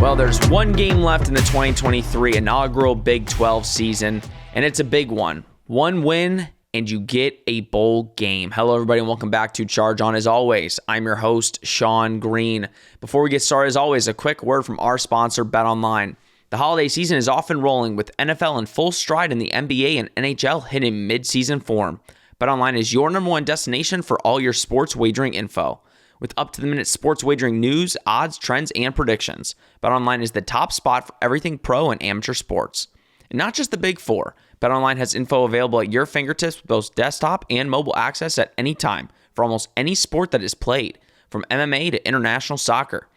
Well, there's one game left in the 2023 inaugural Big 12 season, and it's a big one. One win, and you get a bowl game. Hello, everybody, and welcome back to Charge On. As always, I'm your host, Sean Green. Before we get started, as always, a quick word from our sponsor, BetOnline. The holiday season is off and rolling with NFL in full stride and the NBA and NHL hitting mid-season form. BetOnline is your number one destination for all your sports wagering info. With up-to-the-minute sports wagering news, odds, trends, and predictions, BetOnline is the top spot for everything pro and amateur sports. And not just the big four, BetOnline has info available at your fingertips with both desktop and mobile access at any time for almost any sport that is played, from MMA to international soccer.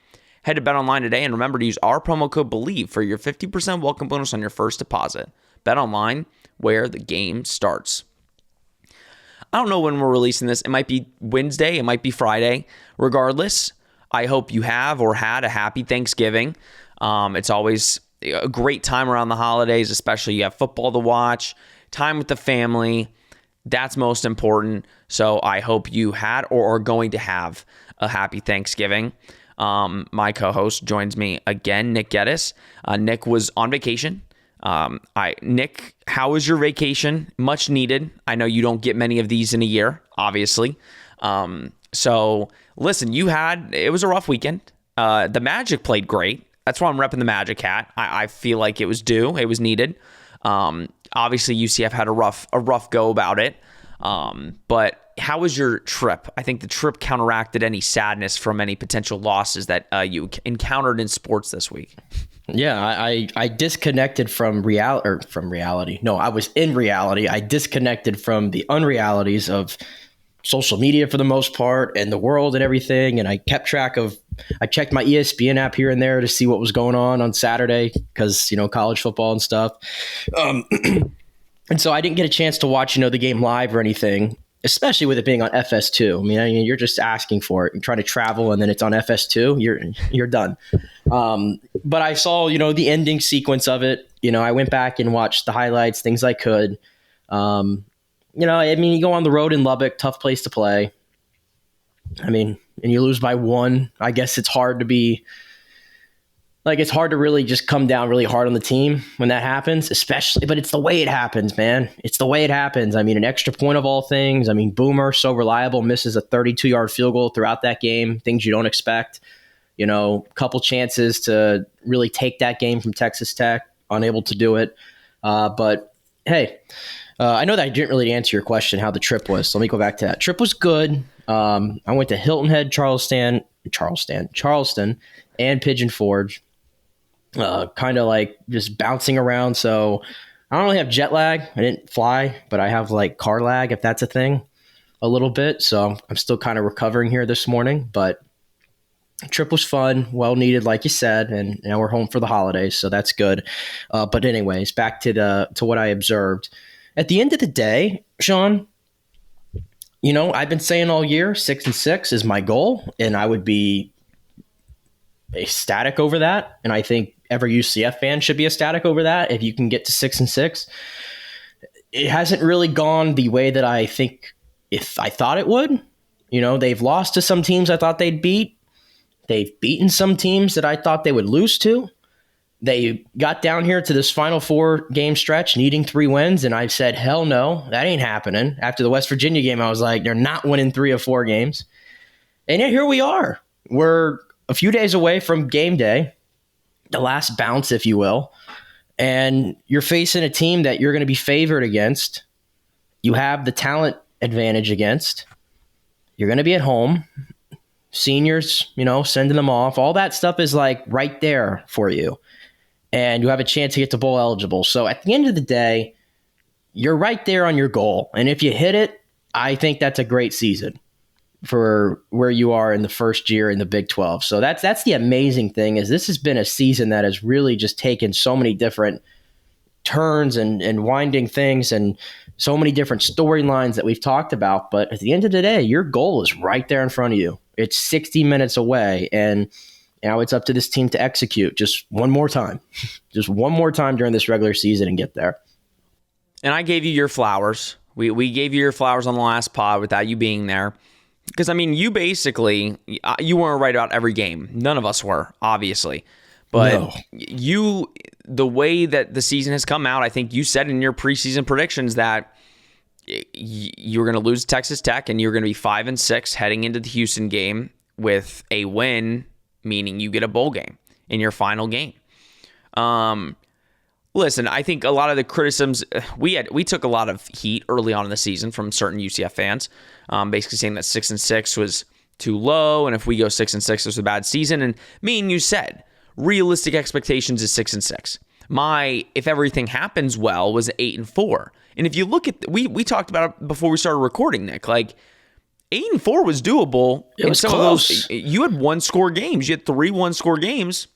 Head to BetOnline today and remember to use our promo code BELIEVE for your 50% welcome bonus on your first deposit. BetOnline, where the game starts. I don't know when we're releasing this. It might be Wednesday. It might be Friday. Regardless, I hope you have or had a happy Thanksgiving. It's always a great time around the holidays, especially you have football to watch, time with the family. That's most important. So I hope you had or are going to have a happy Thanksgiving. My co-host joins me again, Nick Geddes. Nick was on vacation. Nick, how was your vacation? Much needed. I know you don't get many of these in a year, obviously. So listen, it was a rough weekend. The Magic played great. That's why I'm repping the Magic hat. I feel like it was due. It was needed. Obviously UCF had a rough go about it. But how was your trip? I think the trip counteracted any sadness from any potential losses that you encountered in sports this week. Yeah, I disconnected from reality. No, I was in reality. I disconnected from the unrealities of social media for the most part and the world and everything. And I checked my ESPN app here and there to see what was going on Saturday because, college football and stuff. And so I didn't get a chance to watch, the game live or anything, especially with it being on FS2. I mean, you're just asking for it. You're trying to travel and then it's on FS2. You're done. But I saw, the ending sequence of it. I went back and watched the highlights, things I could. You go on the road in Lubbock, tough place to play. And you lose by one. I guess it's hard to really just come down really hard on the team when that happens, but it's the way it happens, man. It's the way it happens. An extra point of all things. Boomer, so reliable, misses a 32-yard field goal throughout that game, things you don't expect. Couple chances to really take that game from Texas Tech, unable to do it. But hey, I know that I didn't really answer your question how the trip was, so let me go back to that. Trip was good. I went to Hilton Head, Charleston, and Pigeon Forge. Kind of like just bouncing around. So I don't really have jet lag. I didn't fly, but I have like car lag, if that's a thing, a little bit. So I'm still kind of recovering here this morning, but trip was fun, well needed, like you said, and now we're home for the holidays, so that's good. But anyways, back to what I observed. At the end of the day, Sean, I've been saying all year 6-6 is my goal, and I would be ecstatic over that. And I think every UCF fan should be ecstatic over that if you can get to 6-6. It hasn't really gone the way that I think if I thought it would. They've lost to some teams I thought they'd beat. They've beaten some teams that I thought they would lose to. They got down here to this Final Four game stretch needing 3 wins, and I said, hell no, that ain't happening. After the West Virginia game, I was like, they're not winning 3 of 4 games. And yet here we are. We're a few days away from game day, the last bounce, if you will, and you're facing a team that you're going to be favored against. You have the talent advantage against. You're going to be at home. Seniors, sending them off. All that stuff is like right there for you. And you have a chance to get to bowl eligible. So at the end of the day, you're right there on your goal. And if you hit it, I think that's a great season for where you are in the first year in the Big 12. So that's the amazing thing is this has been a season that has really just taken so many different turns and winding things and so many different storylines that we've talked about. But at the end of the day, your goal is right there in front of you. It's 60 minutes away. And now it's up to this team to execute just one more time. Just one more time during this regular season and get there. And I gave you your flowers. We gave you your flowers on the last pod without you being there. Because, you basically, you weren't right about every game. None of us were, obviously. But No. the way that the season has come out, I think you said in your preseason predictions that you're going to lose Texas Tech and you're going to be 5-6 heading into the Houston game with a win, meaning you get a bowl game in your final game. Listen, I think a lot of the criticisms, we took a lot of heat early on in the season from certain UCF fans, basically saying that 6-6 was too low, and if we go 6-6, it was a bad season. And me and you said realistic expectations is 6-6. My if everything happens well was 8-4. And if you look at we talked about it before we started recording, Nick, like 8-4 was doable. It was close. You had one-score games. You had 3 one-score games.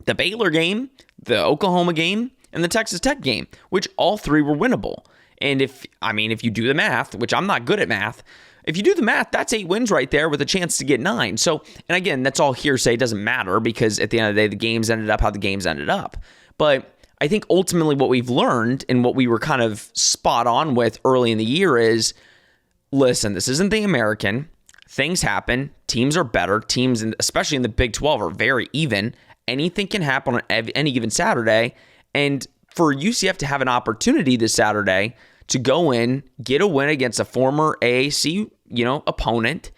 The Baylor game, the Oklahoma game, and the Texas Tech game, which all 3 were winnable. And if you do the math, which I'm not good at math, if you do the math, that's 8 wins right there with a chance to get 9. So, and again, that's all hearsay. It doesn't matter because at the end of the day, the games ended up how the games ended up. But I think ultimately what we've learned and what we were kind of spot on with early in the year is, listen, this isn't the American. Things happen. Teams are better. Teams, especially in the Big 12, are very even. Anything can happen on any given Saturday. And for UCF to have an opportunity this Saturday to go in, get a win against a former AAC, opponent,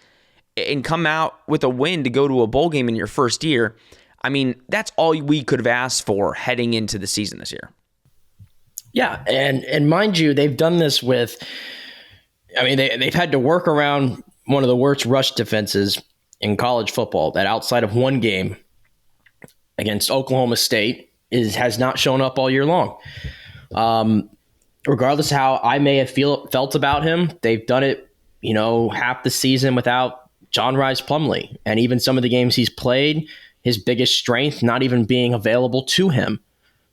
and come out with a win to go to a bowl game in your first year, I mean, that's all we could have asked for heading into the season this year. Yeah, and mind you, they've done this with, they've had to work around one of the worst rush defenses in college football that outside of one game against Oklahoma State has not shown up all year long. Regardless of how I may have felt about him, they've done it, half the season without John Rhys Plumlee. And even some of the games he's played, his biggest strength not even being available to him.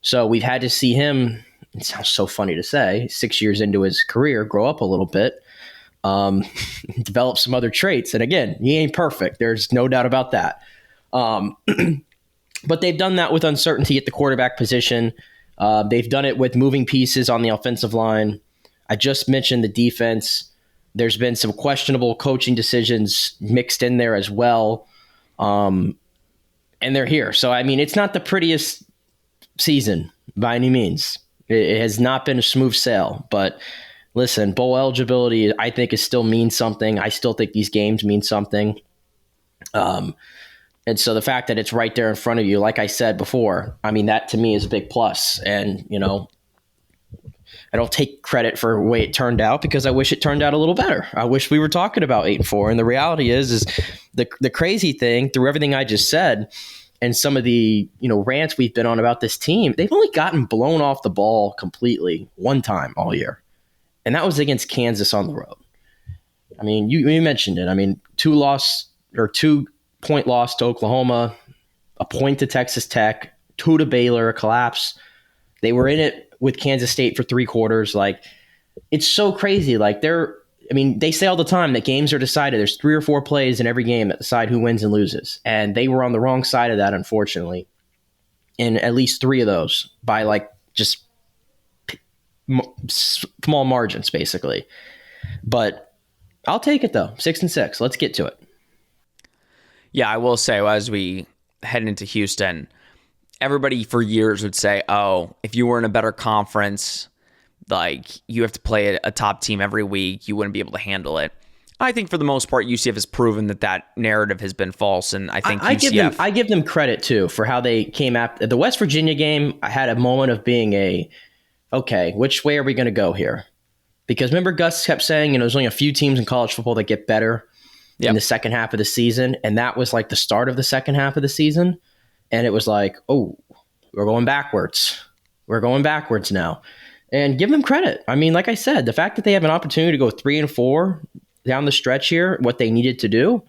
So we've had to see him, it sounds so funny to say, 6 years into his career, grow up a little bit, develop some other traits. And again, he ain't perfect. There's no doubt about that. But they've done that with uncertainty at the quarterback position. They've done it with moving pieces on the offensive line. I just mentioned the defense. There's been some questionable coaching decisions mixed in there as well. And they're here. So, it's not the prettiest season by any means. It has not been a smooth sail. But listen, bowl eligibility, I think, still means something. I still think these games mean something. And so the fact that it's right there in front of you, like I said before, that to me is a big plus. And, I don't take credit for the way it turned out because I wish it turned out a little better. I wish we were talking about 8-4. And the reality is the crazy thing through everything I just said and some of the, rants we've been on about this team, they've only gotten blown off the ball completely one time all year. And that was against Kansas on the road. You mentioned it. 2-point loss to Oklahoma, a point to Texas Tech, 2 to Baylor, a collapse. They were in it with Kansas State for 3 quarters. Like, it's so crazy. Like, they say all the time that games are decided. There's 3 or 4 plays in every game that decide who wins and loses. And they were on the wrong side of that, unfortunately, in at least 3 of those by just small margins, basically. But I'll take it, though. 6-6. Let's get to it. Yeah, I will say, as we head into Houston, everybody for years would say, oh, if you were in a better conference, you have to play a top team every week, you wouldn't be able to handle it. I think for the most part, UCF has proven that narrative has been false, and I think I give them credit, too, for how they came at the West Virginia game. I had a moment of being okay, which way are we going to go here? Because remember Gus kept saying, there's only a few teams in college football that get better in the second half of the season. And that was the start of the second half of the season. And it was oh, we're going backwards. We're going backwards now. And give them credit. Like I said, the fact that they have an opportunity to go 3-4 down the stretch here, what they needed to do,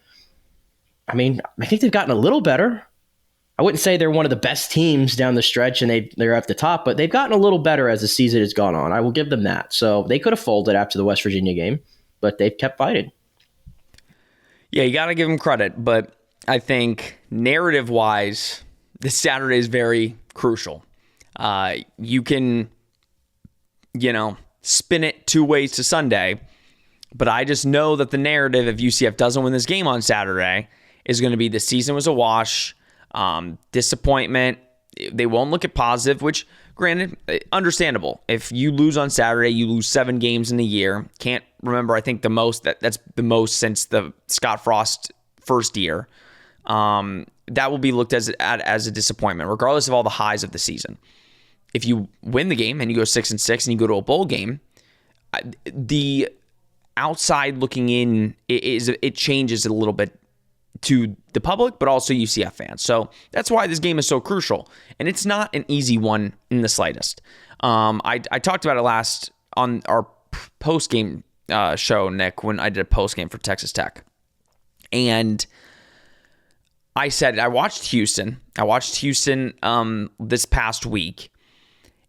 I think they've gotten a little better. I wouldn't say they're one of the best teams down the stretch and they're at the top, but they've gotten a little better as the season has gone on. I will give them that. So they could have folded after the West Virginia game, but they've kept fighting. Yeah, you got to give them credit, but I think narrative-wise, this Saturday is very crucial. You can, spin it 2 ways to Sunday, but I just know that the narrative, if UCF doesn't win this game on Saturday, is going to be the season was a wash. Disappointment. They won't look at positive, which, granted, understandable. If you lose on Saturday, you lose 7 games in a year. Can't remember, I think that's the most since the Scott Frost first year. That will be looked as a disappointment, regardless of all the highs of the season. If you win the game and you go 6-6 and you go to a bowl game, the outside looking in it changes a little bit to the public, but also UCF fans. So that's why this game is so crucial. And it's not an easy one in the slightest. I talked about it last on our post-game show, Nick, when I did a post-game for Texas Tech. And I said, I watched Houston this past week.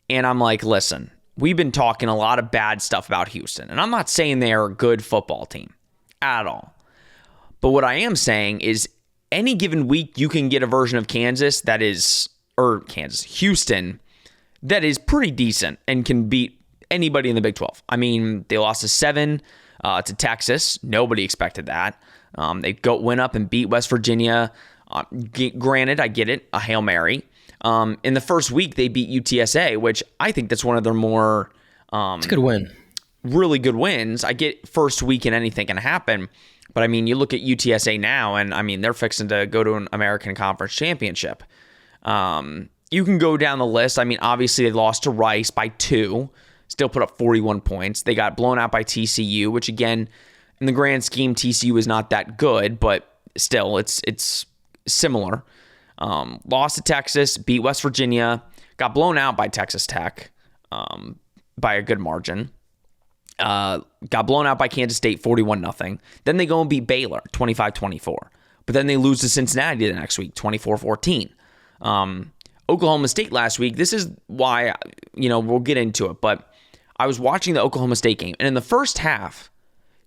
And I'm like, listen, we've been talking a lot of bad stuff about Houston. And I'm not saying they are a good football team at all. But what I am saying is any given week you can get a version of Houston that is pretty decent and can beat anybody in the Big 12. I mean, they lost to 7 to Texas. Nobody expected that. They went up and beat West Virginia. Granted, I get it, a Hail Mary. In the first week, they beat UTSA, which I think that's one of their more it's a good win. Really good wins. I get first week and anything can happen. But, I mean, you look at UTSA now, and, I mean, they're fixing to go to an American Conference Championship. You can go down the list. I mean, obviously, they lost to Rice by 2, still put up 41 points. They got blown out by TCU, which, again, in the grand scheme, TCU is not that good, but still, it's similar. Lost to Texas, beat West Virginia, got blown out by Texas Tech by a good margin. Got blown out by Kansas State 41-0. Then they go and beat Baylor 25-24. But then they lose to Cincinnati the next week 24-14. Oklahoma State last week, this is why, we'll get into it, but I was watching the Oklahoma State game, and in the first half,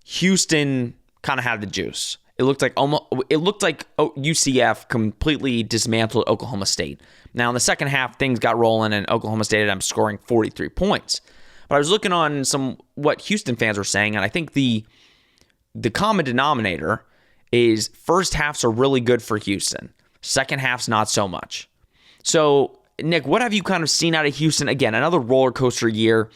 Houston kind of had the juice. It looked like UCF completely dismantled Oklahoma State. Now, in the second half, things got rolling, and Oklahoma State ended up scoring 43 points. But I was looking on what Houston fans were saying, and I think the common denominator is first halves are really good for Houston. Second halves, not so much. So, Nick, what have you kind of seen out of Houston? Again, another roller coaster year.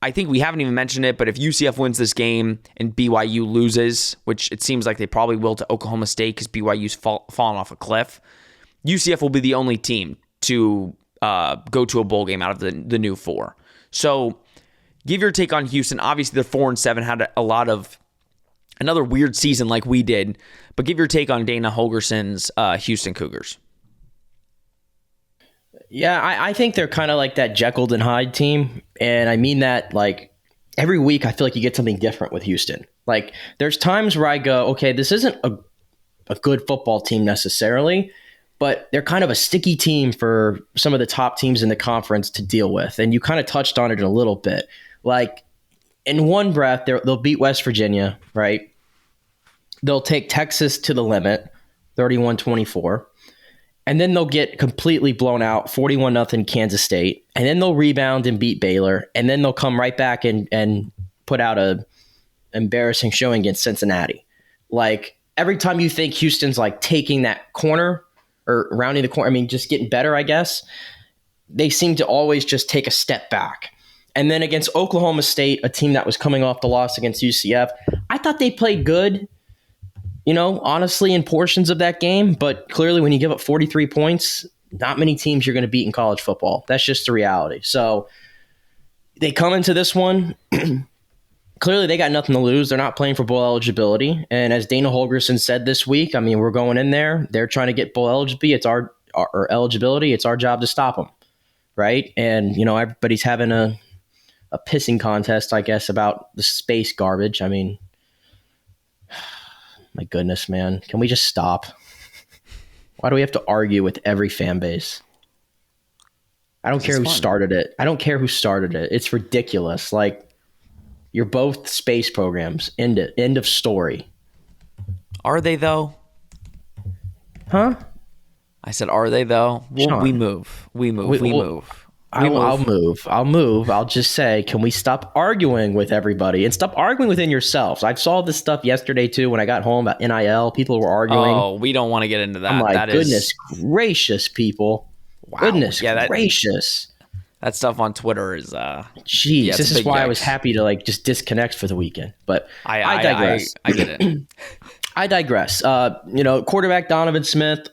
I think we haven't even mentioned it, but if UCF wins this game and BYU loses, which it seems like they probably will to Oklahoma State because BYU's fallen off a cliff, UCF will be the only team to go to a bowl game out of the new 4. So, give your take on Houston. Obviously, they're 4-7, had a lot of another weird season like we did, but give your take on Dana Holgerson's Houston Cougars. Yeah, I think they're kind of like that Jekyll and Hyde team. And I mean that, like, every week I feel like you get something different with Houston. Like, there's times where I go, okay, this isn't a good football team necessarily, but they're kind of a sticky team for some of the top teams in the conference to deal with. And you kind of touched on it a little bit. Like, in one breath, they'll beat West Virginia, right? They'll take Texas to the limit, 31-24. And then they'll get completely blown out, 41-0 Kansas State. And then they'll rebound and beat Baylor. And then they'll come right back and put out a embarrassing showing against Cincinnati. Like, every time you think Houston's like taking that corner or rounding the corner, I mean, just getting better, I guess, they seem to always just take a step back. And then against Oklahoma State, a team that was coming off the loss against UCF, I thought they played good, honestly, in portions of that game. But clearly, when you give up 43 points, not many teams you're going to beat in college football. That's just the reality. So they come into this one. Clearly, they got nothing to lose. They're not playing for bowl eligibility. And as Dana Holgerson said this week, I mean, we're going in there. They're trying to get bowl eligibility. It's our eligibility. It's our job to stop them, right? And, everybody's having a pissing contest, I guess, about the space garbage. I mean, my goodness, man. Can we just stop? Why do we have to argue with every fan base? I don't care who started it. It's ridiculous. Like, you're both space programs. End it. End of story. Are they, though? Huh? I said, are they, though? We move. I'll move. I'll just say, can we stop arguing with everybody and stop arguing within yourselves? I saw this stuff yesterday too when I got home about NIL. People were arguing. Oh, we don't want to get into that. I'm like, goodness gracious, people. Wow. Goodness gracious. That stuff on Twitter is jeez, yeah, this is why I was happy to like just disconnect for the weekend. But I digress. I get it. I digress. Quarterback Donovan Smith.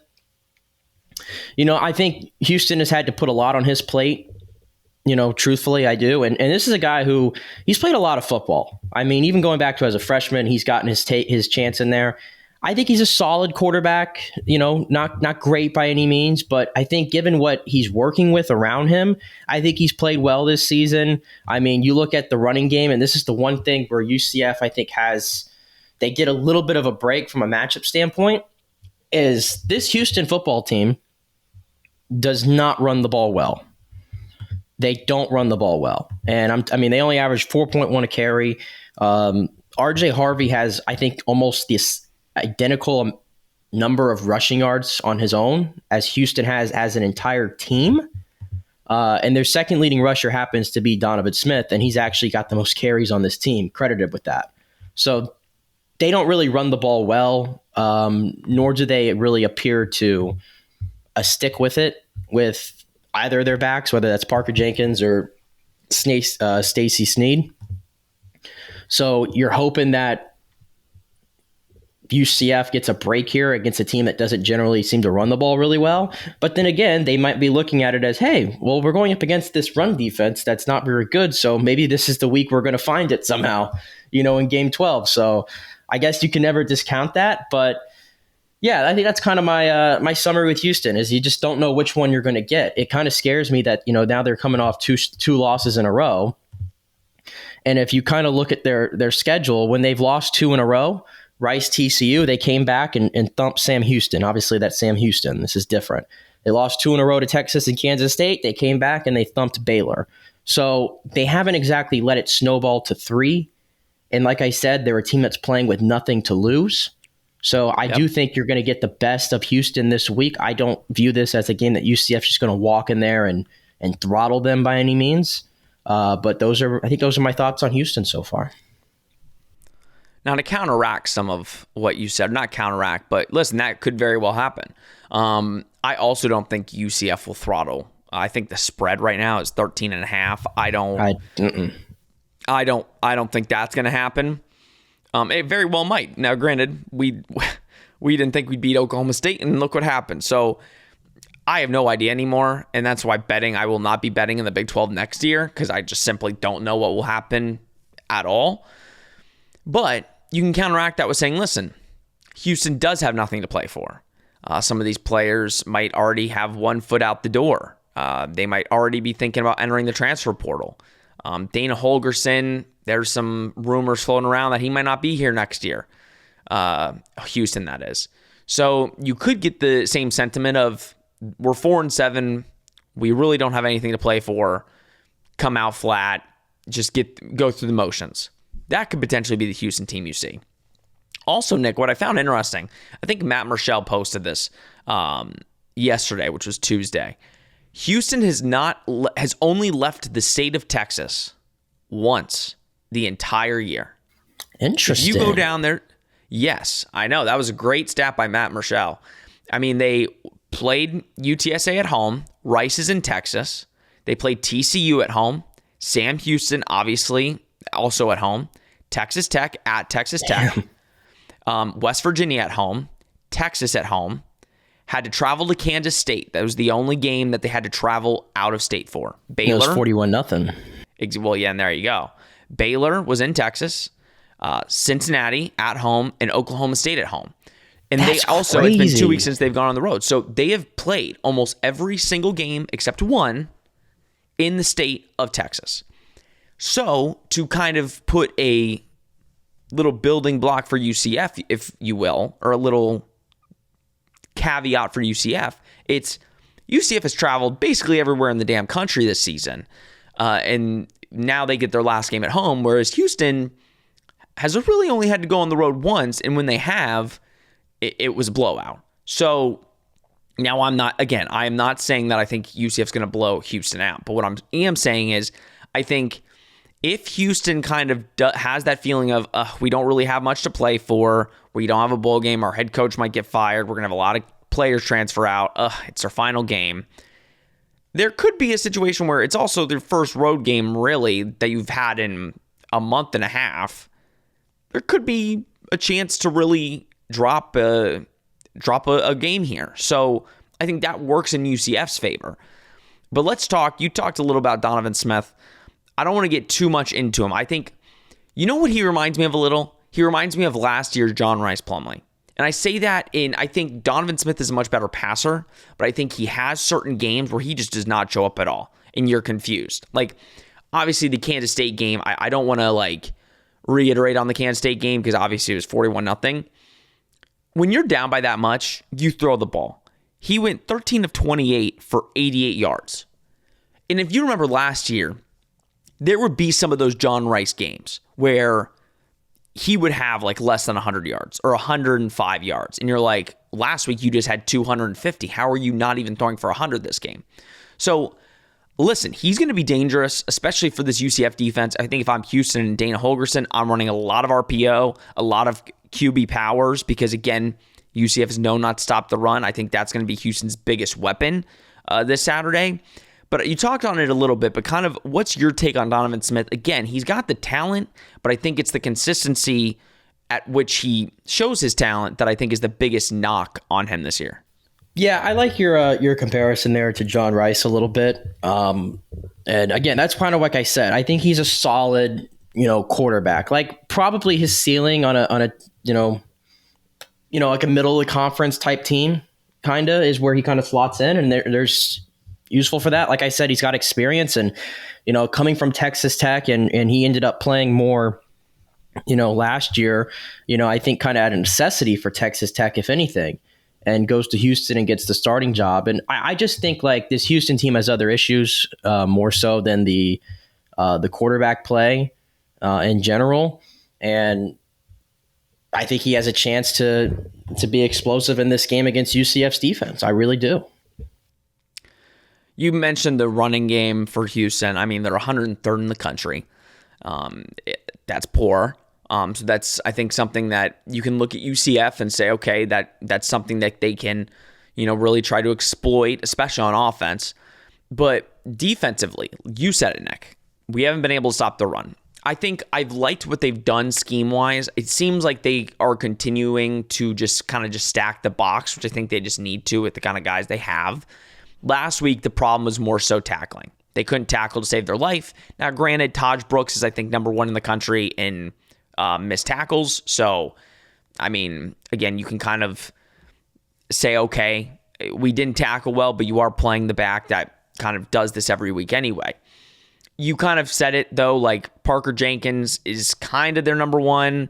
I think Houston has had to put a lot on his plate. Truthfully, I do. And this is a guy who he's played a lot of football. I mean, even going back to as a freshman, he's gotten his chance in there. I think he's a solid quarterback, not great by any means, but I think given what he's working with around him, I think he's played well this season. I mean, you look at the running game, and this is the one thing where UCF, I think, they get a little bit of a break from a matchup standpoint, is this Houston football team does not run the ball well. They don't run the ball well. And they only average 4.1 a carry. RJ Harvey has, I think, almost this identical number of rushing yards on his own as Houston has as an entire team. And their second leading rusher happens to be Donovan Smith, and he's actually got the most carries on this team, credited with that. So they don't really run the ball well, nor do they really appear to stick with it with either of their backs, whether that's Parker Jenkins or Stacey Sneed. So you're hoping that UCF gets a break here against a team that doesn't generally seem to run the ball really well. But then again, they might be looking at it as, hey, well, we're going up against this run defense that's not very good, so maybe this is the week we're going to find it somehow, in Game 12. So I guess you can never discount that. But yeah, I think that's kind of my summary with Houston is you just don't know which one you're going to get. It kind of scares me that, now they're coming off two losses in a row. And if you kind of look at their schedule, when they've lost two in a row, Rice, TCU, they came back and thumped Sam Houston. Obviously, that's Sam Houston. This is different. They lost two in a row to Texas and Kansas State. They came back and they thumped Baylor. So they haven't exactly let it snowball to 3. And like I said, they're a team that's playing with nothing to lose. So I do think you're going to get the best of Houston this week. I don't view this as a game that UCF is just going to walk in there and throttle them by any means. But I think those are my thoughts on Houston so far. Now, to counteract some of what you said, not counteract, but listen, that could very well happen. I also don't think UCF will throttle. I think the spread right now is 13.5. I don't think that's going to happen. It very well might. Now, granted, we didn't think we'd beat Oklahoma State, and look what happened. So I have no idea anymore, and that's why I will not be betting in the Big 12 next year because I just simply don't know what will happen at all. But you can counteract that with saying, listen, Houston does have nothing to play for. Some of these players might already have one foot out the door. They might already be thinking about entering the transfer portal. Dana Holgerson, there's some rumors floating around that he might not be here next year. Houston, that is. So you could get the same sentiment of we're 4-7. We really don't have anything to play for. Come out flat. Just go through the motions. That could potentially be the Houston team you see. Also, Nick, what I found interesting, I think Matt Murschel posted this yesterday, which was Tuesday. Houston has only left the state of Texas once the entire year. Interesting. If you go down there, yes, I know. That was a great stat by Matt Murschel. I mean, they played UTSA at home. Rice is in Texas. They played TCU at home. Sam Houston, obviously, also at home. Texas Tech at Texas Tech. West Virginia at home. Texas at home. Had to travel to Kansas State. That was the only game that they had to travel out of state for. Baylor. It was 41-0. Well, yeah, and there you go. Baylor was in Texas. Cincinnati at home. And Oklahoma State at home. And That's they also, crazy. It's been 2 weeks since they've gone on the road. So they have played almost every single game except one in the state of Texas. So to kind of put a little building block for UCF, if you will, or a little caveat for UCF, it's UCF has traveled basically everywhere in the damn country this season. And now they get their last game at home, whereas Houston has really only had to go on the road once. And when they have, it was a blowout. So Now, I am not saying that I think UCF's going to blow Houston out. But what I am saying is I think if Houston kind of has that feeling of we don't really have much to play for, we don't have a bowl game, our head coach might get fired, we're going to have a lot of players transfer out, it's their final game. There could be a situation where it's also their first road game, really, that you've had in a month and a half. There could be a chance to really drop a game here. So I think that works in UCF's favor. But let's talk. You talked a little about Donovan Smith. I don't want to get too much into him. I think, you know what he reminds me of a little? He reminds me of last year's John Rice Plumlee. And I say that I think Donovan Smith is a much better passer, but I think he has certain games where he just does not show up at all, and you're confused. Like, obviously, the Kansas State game, I don't want to, reiterate on the Kansas State game because obviously it was 41-0. When you're down by that much, you throw the ball. He went 13 of 28 for 88 yards. And if you remember last year, there would be some of those John Rice games where he would have less than 100 yards or 105 yards. And you're like, last week you just had 250. How are you not even throwing for 100 this game? So listen, he's going to be dangerous, especially for this UCF defense. I think if I'm Houston and Dana Holgorsen, I'm running a lot of RPO, a lot of QB powers, because again, UCF is known not to stop the run. I think that's going to be Houston's biggest weapon this Saturday. But you talked on it a little bit, but kind of what's your take on Donovan Smith? Again, he's got the talent, but I think it's the consistency at which he shows his talent that I think is the biggest knock on him this year. Yeah, I like your comparison there to John Rice a little bit. And again, that's kind of like I said. I think he's a solid, quarterback. Probably his ceiling on a like a middle of the conference type team, kind of is where he kind of slots in, and there's useful for that. Like I said, he's got experience, and coming from Texas Tech, and he ended up playing more, last year. I think kind of at a necessity for Texas Tech, if anything, and goes to Houston and gets the starting job. And I just think this Houston team has other issues more so than the quarterback play in general, and I think he has a chance to be explosive in this game against UCF's defense. I really do. You mentioned the running game for Houston. I mean, they're 103rd in the country. That's poor. So that's, I think, something that you can look at UCF and say, okay, that's something that they can, really try to exploit, especially on offense. But defensively, you said it, Nick. We haven't been able to stop the run. I think I've liked what they've done scheme-wise. It seems like they are continuing to just stack the box, which I think they just need to with the kind of guys they have. Last week, the problem was more so tackling. They couldn't tackle to save their life. Now, granted, Taj Brooks is, I think, number one in the country in missed tackles. So, I mean, again, you can kind of say, okay, we didn't tackle well, but you are playing the back that kind of does this every week anyway. You kind of said it, though, Parker Jenkins is kind of their number one.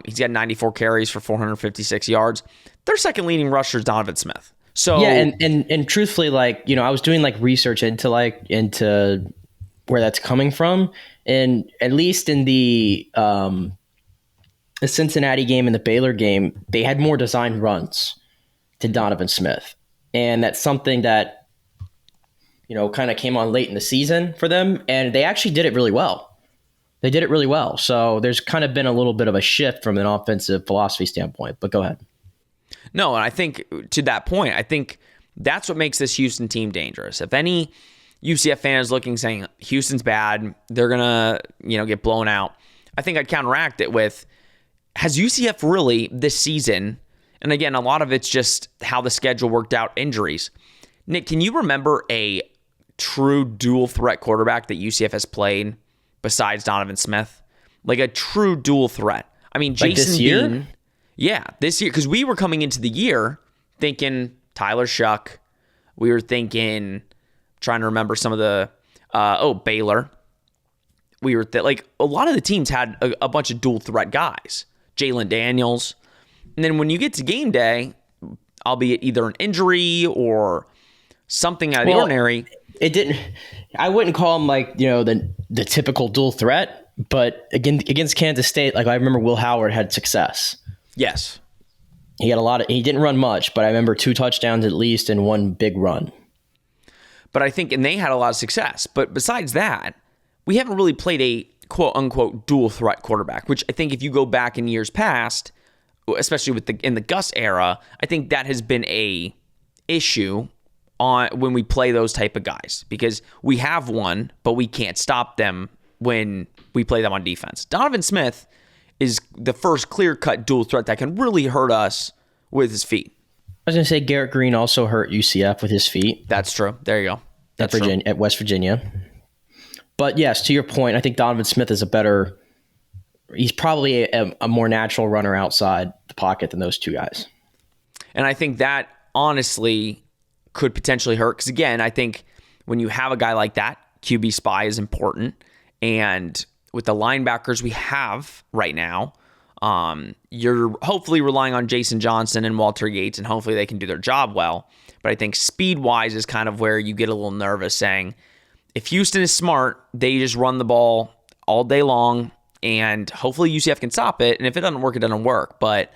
He's got 94 carries for 456 yards. Their second leading rusher is Donovan Smith. So yeah, and truthfully, I was doing research into where that's coming from, and at least in the Cincinnati game and the Baylor game, they had more designed runs to Donovan Smith, and that's something that kind of came on late in the season for them, and they actually did it really well. They did it really well. So there's kind of been a little bit of a shift from an offensive philosophy standpoint. But go ahead. No, and I think to that point, I think that's what makes this Houston team dangerous. If any UCF fan is looking, saying Houston's bad, they're going to, get blown out, I think I'd counteract it with, has UCF really this season, and again, a lot of it's just how the schedule worked out, injuries. Nick, can you remember a true dual threat quarterback that UCF has played besides Donovan Smith? A true dual threat. I mean, Jason this year? Bean. Yeah, this year, because we were coming into the year thinking Tyler Shuck. We were thinking, trying to remember some of the, Baylor. We were a lot of the teams had a bunch of dual threat guys. Jalen Daniels. And then when you get to game day, albeit either an injury or something out of the ordinary. It didn't. I wouldn't call him the typical dual threat, but again against Kansas State, I remember Will Howard had success. Yes. He didn't run much, but I remember 2 touchdowns at least and 1 big run. But I think, and they had a lot of success. But besides that, we haven't really played a quote unquote dual threat quarterback, which I think if you go back in years past, especially in the Gus era, I think that has been a issue on when we play those type of guys, because we have one, but we can't stop them when we play them on defense. Donovan Smith is the first clear-cut dual threat that can really hurt us with his feet. I was going to say Garrett Green also hurt UCF with his feet. That's true. There you go. At West Virginia. But yes, to your point, I think Donovan Smith is he's probably a more natural runner outside the pocket than those 2 guys. And I think that honestly could potentially hurt, because again, I think when you have a guy like that, QB spy is important. And with the linebackers we have right now, you're hopefully relying on Jason Johnson and Walter Yates, and hopefully they can do their job well. But I think speed-wise is kind of where you get a little nervous, saying if Houston is smart, they just run the ball all day long, and hopefully UCF can stop it. And if it doesn't work, it doesn't work. But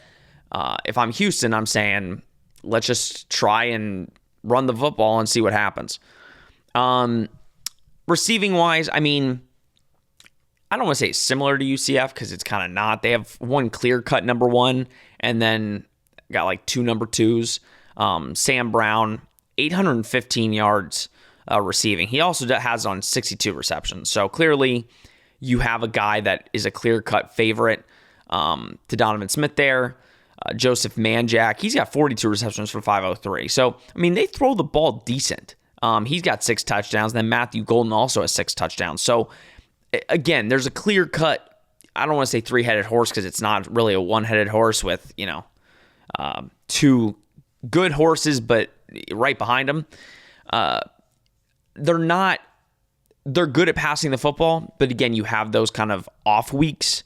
if I'm Houston, I'm saying let's just try and run the football and see what happens. Receiving-wise, I mean, I don't want to say it's similar to UCF because it's kind of not. They have one clear-cut number 1 and then got like 2 number 2s. Sam Brown, 815 yards receiving. He also has on 62 receptions. So clearly you have a guy that is a clear-cut favorite to Donovan Smith there. Joseph Manjack, he's got 42 receptions for 503. So, I mean, they throw the ball decent. He's got 6 touchdowns. Then Matthew Golden also has 6 touchdowns. So, again, there's a clear-cut, I don't want to say 3-headed horse because it's not really a 1-headed horse with, 2 good horses, but right behind them. They're good at passing the football, but again, you have those kind of off weeks.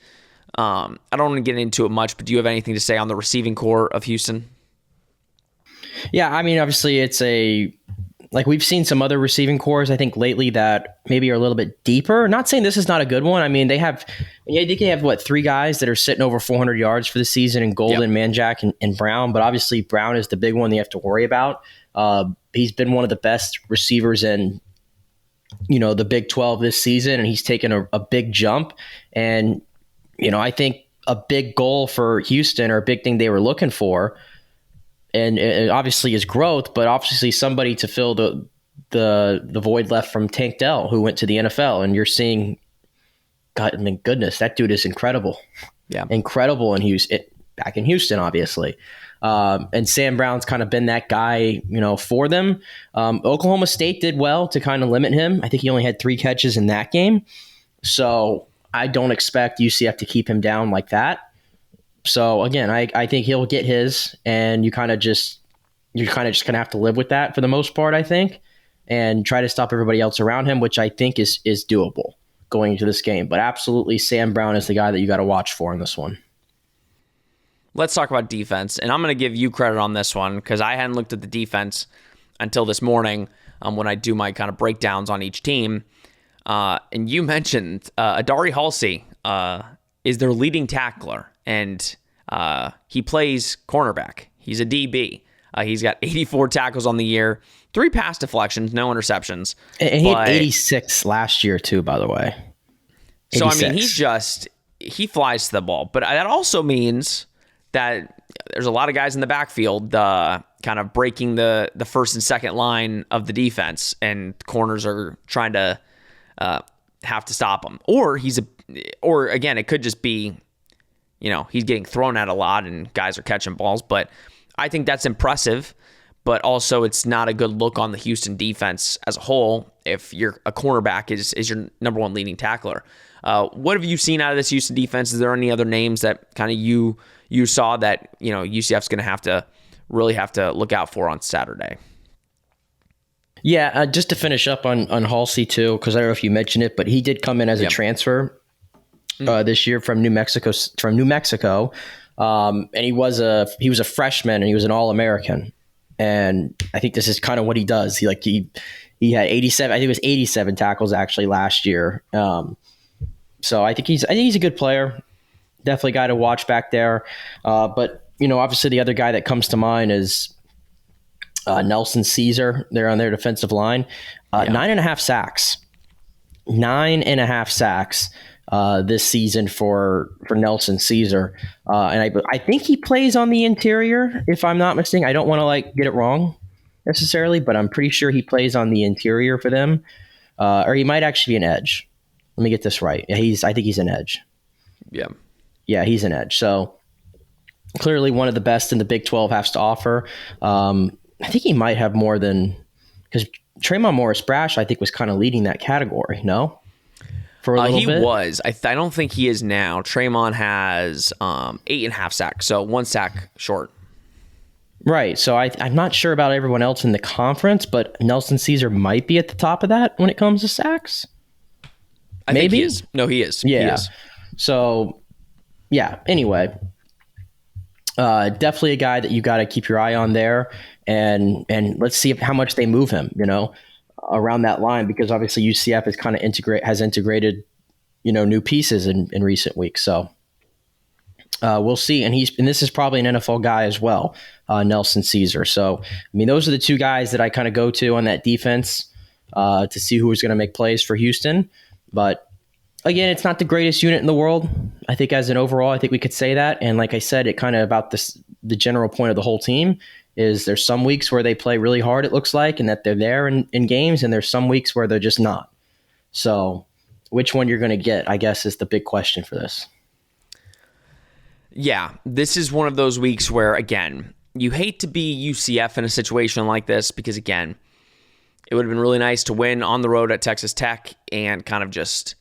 I don't want to get into it much, but do you have anything to say on the receiving core of Houston? Yeah, I mean, obviously like we've seen some other receiving cores, I think lately that maybe are a little bit deeper. Not saying this is not a good one. I mean, they have 3 guys that are sitting over 400 yards for the season in Golden, yep, Manjack, and Brown. But obviously Brown is the big one they have to worry about. He's been one of the best receivers in, the Big 12 this season, and he's taken a big jump. And, I think a big goal for Houston, or a big thing they were looking for, and obviously is growth, but obviously somebody to fill the void left from Tank Dell, who went to the NFL. And you're seeing, God, I mean, goodness, that dude is incredible. Yeah. Incredible in Houston, back in Houston, obviously. And Sam Brown's kind of been that guy, for them. Oklahoma State did well to kind of limit him. I think he only had 3 catches in that game. So I don't expect UCF to keep him down like that. So again, I think he'll get his, and you're kind of just gonna have to live with that for the most part, I think, and try to stop everybody else around him, which I think is doable going into this game. But absolutely, Sam Brown is the guy that you got to watch for in this one. Let's talk about defense, and I'm going to give you credit on this one because I hadn't looked at the defense until this morning when I do my kind of breakdowns on each team. And you mentioned Adari Halsey is their leading tackler, and he plays cornerback. He's a DB. He's got 84 tackles on the year, 3 pass deflections, no interceptions. And he had 86 last year too, by the way. 86. So, I mean, he flies to the ball. But that also means that there's a lot of guys in the backfield kind of breaking the first and second line of the defense, and corners are trying to have to stop him. Or again, it could just be, he's getting thrown at a lot and guys are catching balls. But I think that's impressive, but also it's not a good look on the Houston defense as a whole if you're a cornerback is your number 1 leading tackler. What have you seen out of this Houston defense? Is there any other names that kind of you saw that UCF's going to really have to look out for on Saturday? Yeah, just to finish up on Halsey too, because I don't know if you mentioned it, but he did come in as a transfer this year from New Mexico. And he was a freshman, and he was an All-American. And I think this is kind of what he does. He had 87. I think it was 87 tackles actually last year. So I think he's a good player. Definitely a guy to watch back there. But obviously the other guy that comes to mind is Nelson Caesar. They're on their defensive line. 9.5 sacks. 9.5 sacks this season for Nelson Caesar. And I think he plays on the interior, if I'm not mistaken. I don't want to get it wrong necessarily, but I'm pretty sure he plays on the interior for them. Or he might actually be an edge. Let me get this right. I think he's an edge. Yeah. Yeah, he's an edge. So clearly one of the best in the Big 12 has to offer. I think he might have more than, because Tremont Morris-Brash, I think, was kind of leading that category, no? For a little bit? He was. I don't think he is now. Tremont has 8.5 sacks, so 1 sack short. Right. So I'm not sure about everyone else in the conference, but Nelson Caesar might be at the top of that when it comes to sacks. I think he is. No, he is. Yeah. He is. So, yeah. Anyway, definitely a guy that you got to keep your eye on there, and let's see how much they move him, around that line, because obviously UCF is kind of integrated, new pieces in recent weeks. So we'll see. And this is probably an NFL guy as well, Nelson Caesar. So, those are the two guys that I kind of go to on that defense to see who's going to make plays for Houston. But again, it's not the greatest unit in the world. I think as an overall, I think we could say that. And like I said, it kind of about the general point of the whole team is there's some weeks where they play really hard, it looks like, and that they're there in games, and there's some weeks where they're just not. So which one you're going to get, I guess, is the big question for this. Yeah, this is one of those weeks where, again, you hate to be UCF in a situation like this because, again, it would have been really nice to win on the road at Texas Tech and kind of just,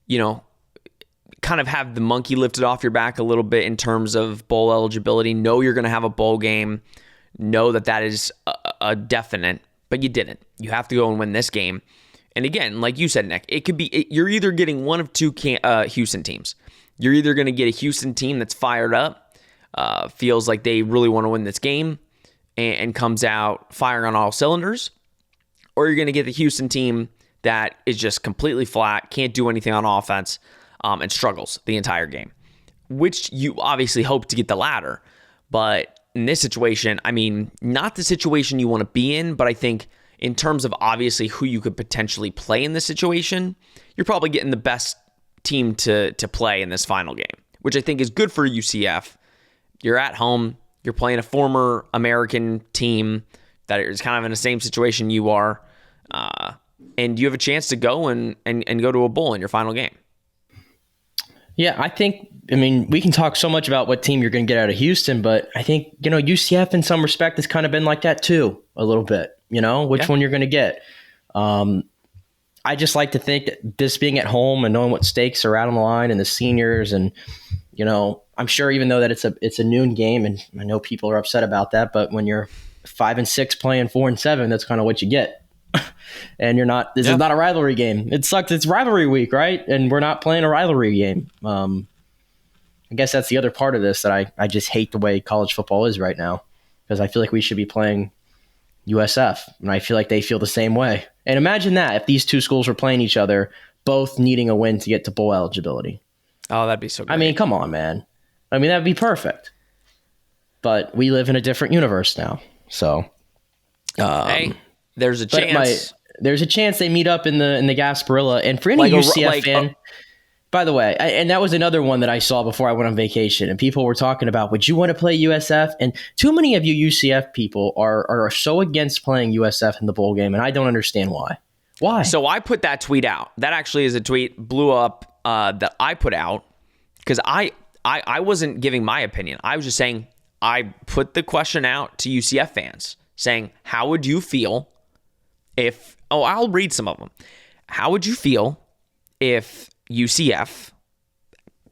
kind of have the monkey lifted off your back a little bit in terms of bowl eligibility. Know you're going to have a bowl game. Know that is a definite, but you didn't. You have to go and win this game. And again, like you said, Nick, it could be you're either getting one of two Houston teams. You're either going to get a Houston team that's fired up, feels like they really want to win this game, and comes out firing on all cylinders, or you're going to get the Houston team that is just completely flat, can't do anything on offense, and struggles the entire game, which you obviously hope to get the latter. But in this situation, not the situation you want to be in, but I think in terms of obviously who you could potentially play in this situation, you're probably getting the best team to play in this final game, which I think is good for UCF. You're at home, you're playing a former American team that is kind of in the same situation you are, and you have a chance to go and go to a bowl in your final game. Yeah, I think, we can talk so much about what team you're going to get out of Houston, but I think, UCF in some respect has kind of been like that too, a little bit, which one you're going to get. I just like to think that this being at home and knowing what stakes are out on the line and the seniors and, I'm sure even though that it's a noon game and I know people are upset about that, but when you're 5-6 playing 4-7, that's kind of what you get. And this is not a rivalry game. It sucks. It's rivalry week, right? And we're not playing a rivalry game. I guess that's the other part of this that I just hate the way college football is right now, because I feel like we should be playing USF, and I feel like they feel the same way. And imagine that if these two schools were playing each other, both needing a win to get to bowl eligibility. Oh, that'd be so great. Come on, man. That'd be perfect. But we live in a different universe now. So, hey, there's a chance. There's a chance they meet up in the Gasparilla. And for any UCF fan, by the way, and that was another one that I saw before I went on vacation, and people were talking about, would you want to play USF? And too many of you UCF people are so against playing USF in the bowl game, and I don't understand why. Why? So I put that tweet out. That actually is a tweet blew up that I put out because I wasn't giving my opinion. I was just saying I put the question out to UCF fans saying, how would you feel if – I'll read some of them. How would you feel if UCF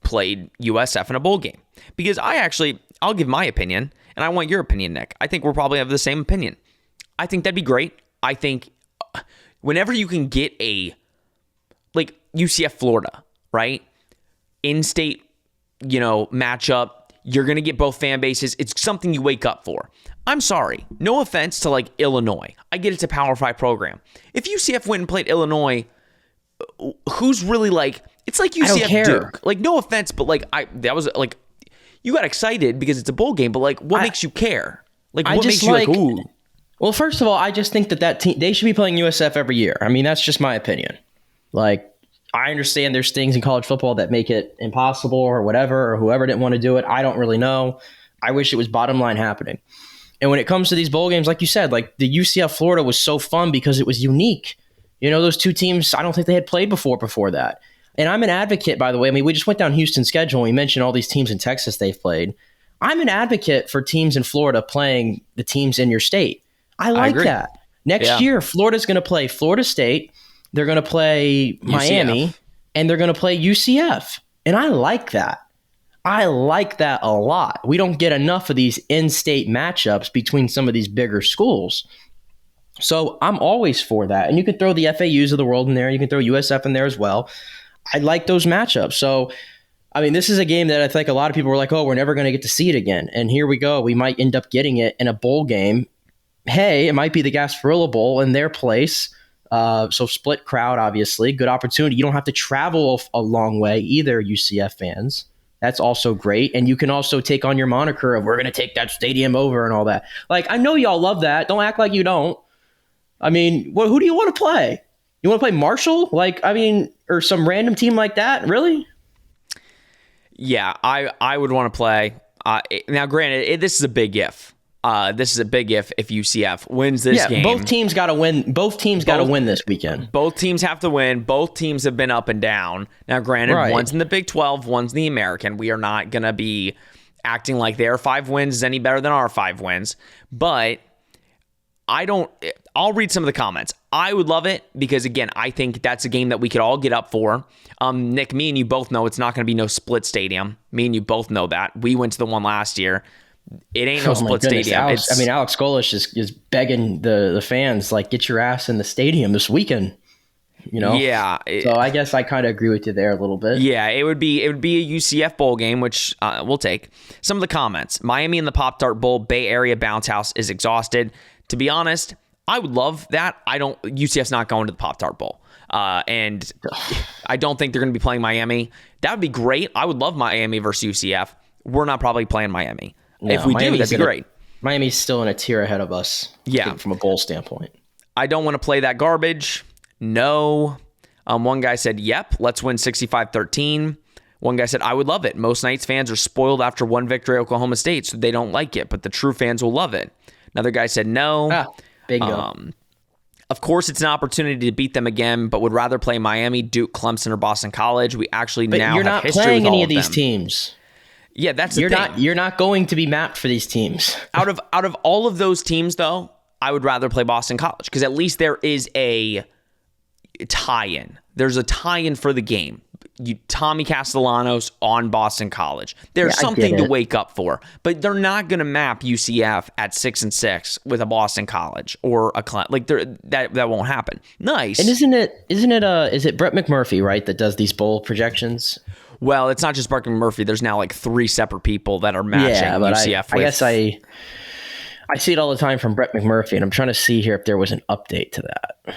played USF in a bowl game? Because I'll give my opinion, and I want your opinion, Nick. I think we'll probably have the same opinion. I think that'd be great. I think whenever you can get UCF Florida, right? In-state, matchup, you're going to get both fan bases. It's something you wake up for. I'm sorry. No offense to Illinois. I get it's a Power 5 program. If UCF went and played Illinois, who's really it's like UCF Duke. No offense, but you got excited because it's a bowl game, but like, what makes you care? Like, I what just makes you like, ooh? Well, first of all, I just think that team, they should be playing USF every year. I mean, that's just my opinion. Like, I understand there's things in college football that make it impossible or whatever, or whoever didn't want to do it. I don't really know. I wish it was bottom line happening. And when it comes to these bowl games, like you said, like the UCF Florida was so fun because it was unique. You know, those two teams, I don't think they had played before that. And I'm an advocate, by the way. I mean, we just went down Houston's schedule and we mentioned all these teams in Texas they've played. I'm an advocate for teams in Florida playing the teams in your state. I like that. Next year, Florida's going to play Florida State. They're going to play Miami, and they're going to play UCF. And I like that. I like that a lot. We don't get enough of these in-state matchups between some of these bigger schools. So I'm always for that. And you can throw the FAUs of the world in there. You can throw USF in there as well. I like those matchups. So, I mean, this is a game that I think a lot of people were like, oh, we're never going to get to see it again. And here we go. We might end up getting it in a bowl game. Hey, it might be the Gasparilla Bowl in their place. So split crowd, obviously. Good opportunity. You don't have to travel a long way either, UCF fans. That's also great. And you can also take on your moniker of we're going to take that stadium over and all that. Like, I know y'all love that. Don't act like you don't. I mean, who do you want to play? You want to play Marshall? Like, I mean, or some random team like that? Really? Yeah, I would want to play. Now, granted, this is a big if. This is a big if UCF wins this game. Both teams got to win. Both teams got to win this weekend. Both teams have to win. Both teams have been up and down. Now, granted, one's in the Big 12, one's in the American. We are not going to be acting like their 5 wins is any better than our 5 wins. But I'll read some of the comments. I would love it because, again, I think that's a game that we could all get up for. Nick, me and you both know it's not going to be no split stadium. Me and you both know that. We went to the one last year. It ain't no split stadium. Alex Golesh is begging the fans, like, get your ass in the stadium this weekend. You know? Yeah. So I guess I kind of agree with you there a little bit. Yeah, it would be a UCF bowl game, which we'll take. Some of the comments. Miami in the Pop-Tart Bowl, Bay Area bounce house is exhausted. To be honest, I would love that. UCF's not going to the Pop-Tart Bowl. And I don't think they're going to be playing Miami. That would be great. I would love Miami versus UCF. We're not probably playing Miami. No, if we do, that'd be great. Miami's still in a tier ahead of us. Yeah. From a bowl standpoint. I don't want to play that garbage. No. One guy said, yep, let's win 65-13. One guy said, I would love it. Most Knights fans are spoiled after one victory at Oklahoma State, so they don't like it, but the true fans will love it. Another guy said, no. Bingo. Of course, it's an opportunity to beat them again, but would rather play Miami, Duke, Clemson, or Boston College. We actually now have history with all of them. You're not playing any of these teams. Yeah, that's the thing. You're not going to be mapped for these teams. Out of all of those teams, though, I would rather play Boston College because at least there is a tie-in. There's a tie-in for the game. Tommy Castellanos on Boston College. There's something to wake up for, but they're not going to map UCF at 6-6 with a Boston College or a that won't happen. Nice. And isn't it Brett McMurphy, right, that does these bowl projections? Well, it's not just Brett McMurphy. There's now like 3 separate people that are matching UCF. I guess I see it all the time from Brett McMurphy, and I'm trying to see here if there was an update to that.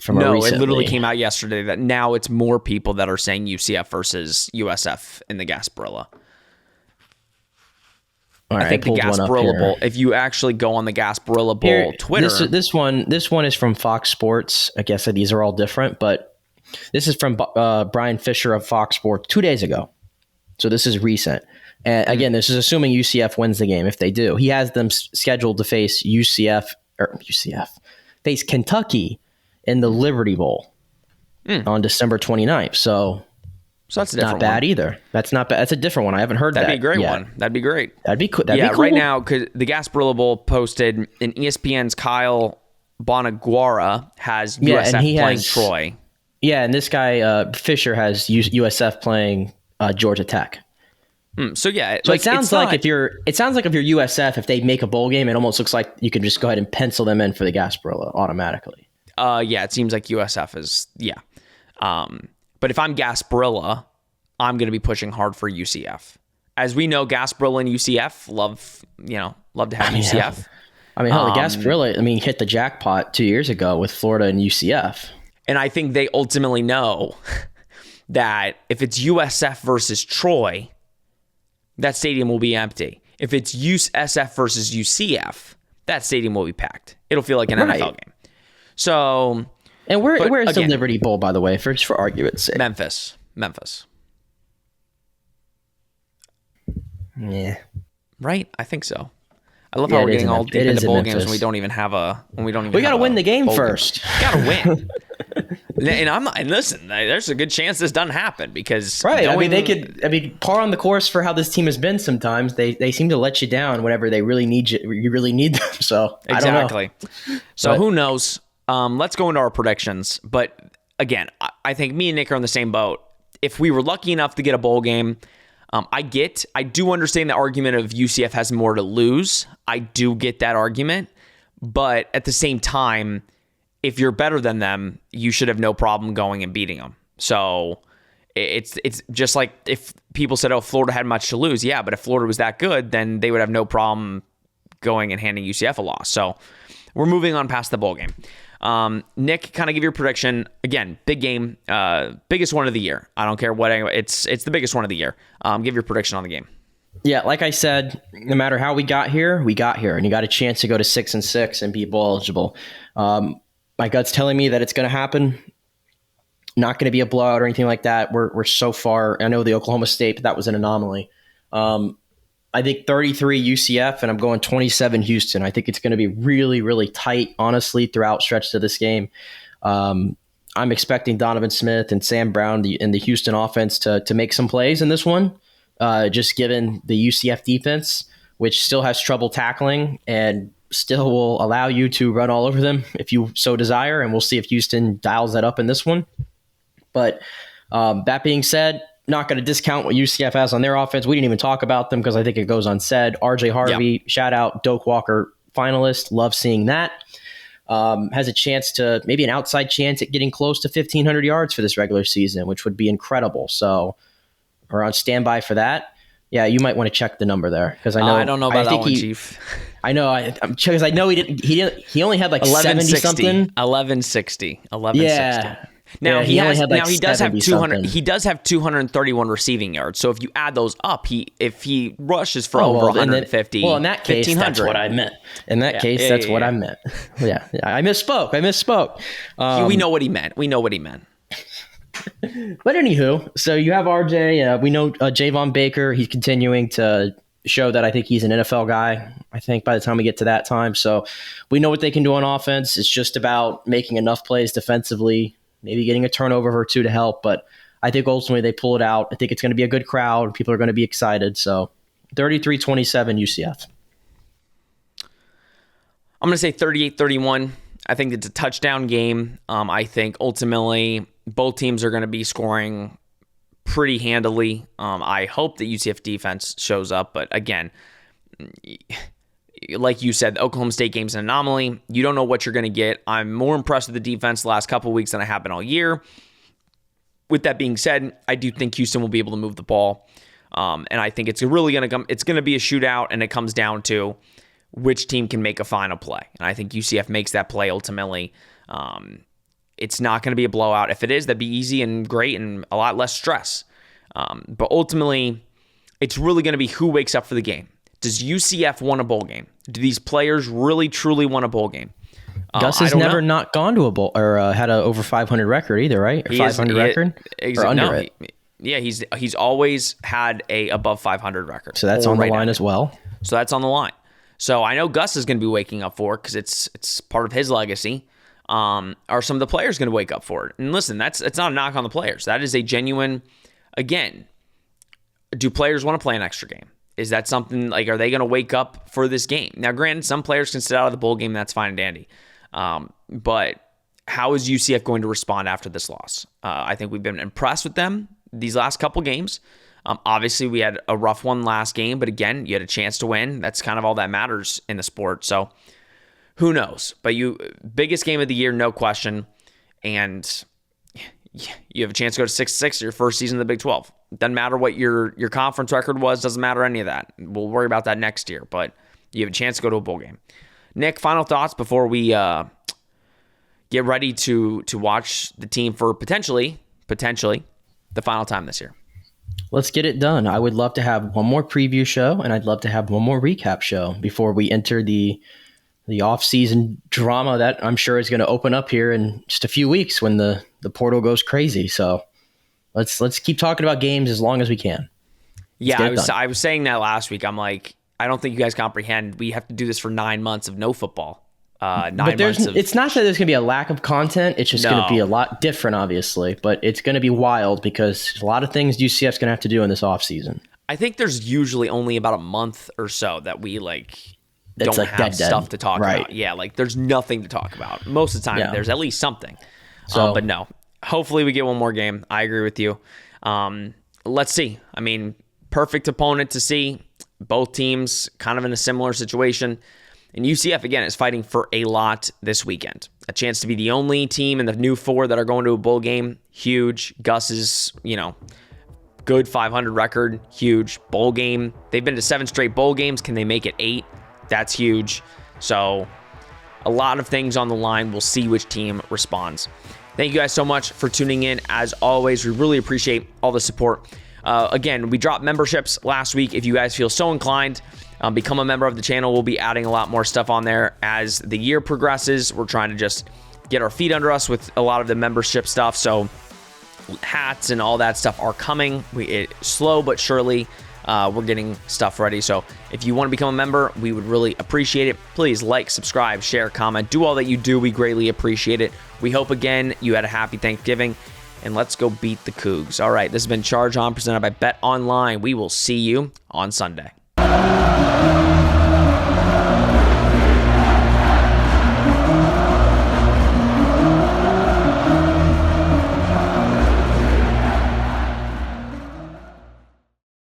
No, it literally came out yesterday that now it's more people that are saying UCF versus USF in the Gasparilla. I think the Gasparilla Bowl, if you actually go on the Gasparilla Bowl Twitter. This one is from Fox Sports. I guess these are all different, but this is from Brian Fisher of Fox Sports 2 days ago. So this is recent. And again, this is assuming UCF wins the game. If they do, he has them scheduled to face face Kentucky in the Liberty Bowl on December 29th. So that's a different not bad one. Either. That's not bad. That's a different one. I haven't heard that. That'd be a great yet. one. That'd be great. That'd be cool. That'd be cool. Right now, because the Gasparilla Bowl posted in ESPN's Kyle Bonaguara has USF playing Troy. Yeah, and this guy Fisher has USF playing Georgia Tech. So yeah, so it sounds like if you're USF, if they make a bowl game, it almost looks like you can just go ahead and pencil them in for the Gasparilla automatically. Yeah, it seems like USF is but if I'm Gasparilla, I'm going to be pushing hard for UCF. As we know, Gasparilla and UCF love to have UCF. I mean, hell, the Gasparilla, hit the jackpot 2 years ago with Florida and UCF. And I think they ultimately know that if it's USF versus Troy, that stadium will be empty. If it's USF versus UCF, that stadium will be packed. It'll feel like an NFL game. So, and where is the Liberty Bowl, by the way, for argument's sake? Memphis. Yeah. Right? I think so. I love how we're getting all deep into bowl games when we don't even have We got to win the game first. Got to win. And listen, there's a good chance this doesn't happen because par on the course for how this team has been sometimes. They seem to let you down whenever they really need you really need them. So exactly. I don't know. So who knows? Let's go into our predictions. But again, I think me and Nick are on the same boat. If we were lucky enough to get a bowl game, I do understand the argument of UCF has more to lose. I do get that argument. But at the same time, if you're better than them, you should have no problem going and beating them. So it's just like if people said, oh, Florida had much to lose. Yeah, but if Florida was that good, then they would have no problem going and handing UCF a loss. So we're moving on past the bowl game. Nick, kind of give your prediction. Again, big game, biggest one of the year. I don't care what, it's the biggest one of the year. Give your prediction on the game. Yeah, like I said, no matter how we got here, and you got a chance to go to 6-6 and be bowl eligible. My gut's telling me that it's going to happen. Not going to be a blowout or anything like that. We're so far. I know the Oklahoma State, but that was an anomaly. I think 33 UCF, and I'm going 27 Houston. I think it's going to be really, really tight, honestly, throughout stretches of this game. I'm expecting Donovan Smith and Sam Brown in the Houston offense to make some plays in this one, just given the UCF defense, which still has trouble tackling and still will allow you to run all over them if you so desire, and we'll see if Houston dials that up in this one. But that being said, not going to discount what UCF has on their offense. We didn't even talk about them because I think it goes unsaid. RJ Harvey, shout out, Doak Walker finalist. Love seeing that. Has a chance to, maybe an outside chance at getting close to 1,500 yards for this regular season, which would be incredible. So we're on standby for that. Yeah, you might want to check the number there because I know I don't know about that one, Chief. I know because I know he only had like 70 something. 1160. Yeah. Now he does have 200. He does have 231 receiving yards. So if you add those up, if he rushes for over 150, in that case, that's what I meant. In that case, that's what I meant. Yeah, I misspoke. We know what he meant. But anywho, so you have RJ. We know Javon Baker. He's continuing to show that I think he's an NFL guy. I think by the time we get to that time, so we know what they can do on offense. It's just about making enough plays defensively. Maybe getting a turnover or two to help, but I think ultimately they pull it out. I think it's going to be a good crowd. People are going to be excited. So 33-27 UCF. I'm going to say 38-31. I think it's a touchdown game. I think ultimately both teams are going to be scoring pretty handily. I hope the UCF defense shows up, but again, like you said, the Oklahoma State game's an anomaly. You don't know what you're going to get. I'm more impressed with the defense the last couple of weeks than I have been all year. With that being said, I do think Houston will be able to move the ball. And I think it's really going to be a shootout, and it comes down to which team can make a final play. And I think UCF makes that play ultimately. It's not going to be a blowout. If it is, that'd be easy and great and a lot less stress. But ultimately, it's really going to be who wakes up for the game. Does UCF want a bowl game? Do these players really, truly want a bowl game? Gus has never not gone to a bowl or had a over 500 record either, right? Or 500 record? Or under it? He's always had a above 500 record. So that's on the line as well? So that's on the line. So I know Gus is going to be waking up for it because it's part of his legacy. Are some of the players going to wake up for it? And listen, it's not a knock on the players. That is a genuine, again, do players want to play an extra game? Is that something like, are they going to wake up for this game? Now, granted, some players can sit out of the bowl game. That's fine and dandy. But how is UCF going to respond after this loss? I think we've been impressed with them these last couple games. Obviously, we had a rough one last game, but again, you had a chance to win. That's kind of all that matters in the sport. So who knows? But biggest game of the year, no question. And you have a chance to go to 6-6 your first season of the Big 12. Doesn't matter what your conference record was. Doesn't matter any of that. We'll worry about that next year. But you have a chance to go to a bowl game. Nick, final thoughts before we get ready to watch the team for potentially the final time this year. Let's get it done. I would love to have one more preview show, and I'd love to have one more recap show before we enter the off-season drama that I'm sure is going to open up here in just a few weeks when the portal goes crazy. So let's keep talking about games as long as we can. Yeah, I was saying that last week. I'm like, I don't think you guys comprehend. We have to do this for 9 months of no football. It's not that there's going to be a lack of content. It's just going to be a lot different, obviously. But it's going to be wild because a lot of things UCF's going to have to do in this offseason. I think there's usually only about a month or so that we don't like have dead. stuff to talk Right. about. Yeah, there's nothing to talk about. Most of the time, there's at least something. So, but no, hopefully we get one more game. I agree with you. Let's see. I mean, perfect opponent to see. Both teams kind of in a similar situation. And UCF, again, is fighting for a lot this weekend. A chance to be the only team in the new four that are going to a bowl game. Huge. Gus's, good 500 record. Huge. Bowl game. They've been to 7 straight bowl games. Can they make it 8? That's huge. So a lot of things on the line. We'll see which team responds. Thank you guys so much for tuning in. As always, we really appreciate all the support. Again, we dropped memberships last week. If you guys feel so inclined, become a member of the channel. We'll be adding a lot more stuff on there as the year progresses. We're trying to just get our feet under us with a lot of the membership stuff. So hats and all that stuff are coming. Slow but surely, we're getting stuff ready. So if you want to become a member, we would really appreciate it. Please like, subscribe, share, comment, do all that you do. We greatly appreciate it. We hope, again, you had a happy Thanksgiving. And let's go beat the Cougs. All right, this has been Charge On, presented by Bet Online. We will see you on Sunday.